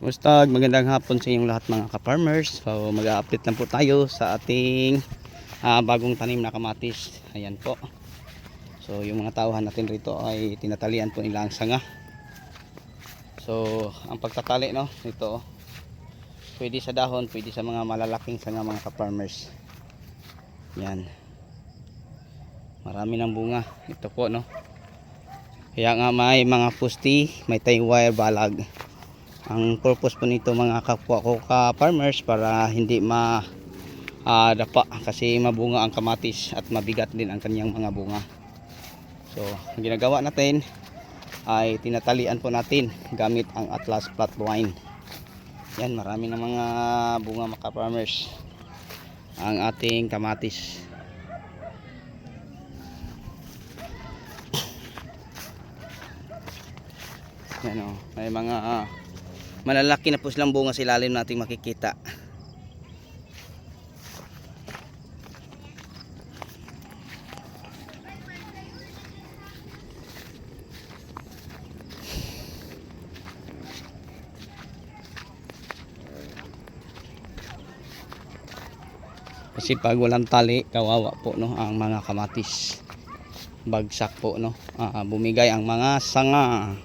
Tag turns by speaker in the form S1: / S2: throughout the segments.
S1: Kumusta? Magandang hapon sa inyong lahat mga ka-farmers. So mag-update lang po tayo sa ating bagong tanim na kamatis. Ayan po. So yung mga tauhan natin rito ay tinatalian po nila ang sanga. So ang pagtatali nito pwede sa dahon, pwede sa mga malalaking sanga mga ka-farmers. Yan. Marami ng bunga. Ito po Kaya nga may mga pusti, may tie wire balag. Ang purpose po nito mga kapwa ko ka-farmers para hindi dapa kasi mabunga ang kamatis at mabigat din ang kanyang mga bunga. So ang ginagawa natin ay tinatalian po natin gamit ang Atlas Flatwine. Yan, marami ng mga bunga mga ka-farmers ang ating kamatis. Yan may mga malalaki na po silang bunga sa ilalim nating makikita. Kasi pag walang tali, kawawa po ang mga kamatis. Bagsak po bumigay ang mga sanga.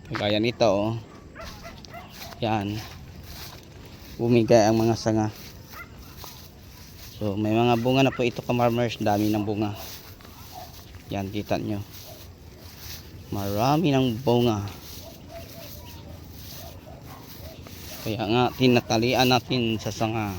S1: Kagaya nito yan, bumigay ang mga sanga. So may mga bunga na po ito ka-farmers, dami ng bunga. Yan, kita nyo, marami ng bunga. Kaya nga tinatalian natin sa sanga.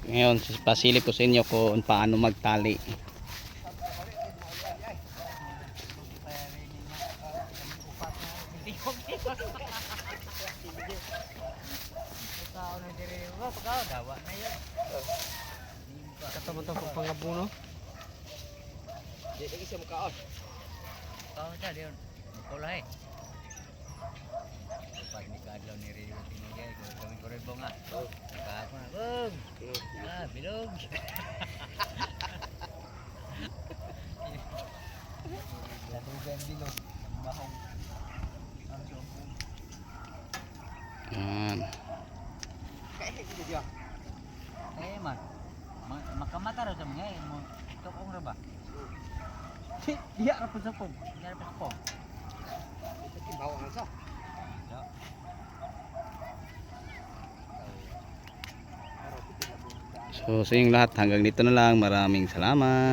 S1: Ngayon, pasilip ko sa inyo kung paano magtali.
S2: Kataman-taman po pangabuno.
S1: Di lagi siya mukhaon.
S3: Kau macam dia mukulahe. Pag ni kadlaw ni Rio tinigay ko kami korebong ah. Kahapon na bong. Bilog.
S2: Ladugan bilog. Mahong.
S1: Yan.
S3: Eh man. Makamata ra sa mga mo. Tokong ra ba?
S2: Diya ra po sa pong.
S3: Diya ra pa ko.
S2: Bawang sa.
S1: So sa inyong lahat, hanggang dito na lang. Maraming salamat.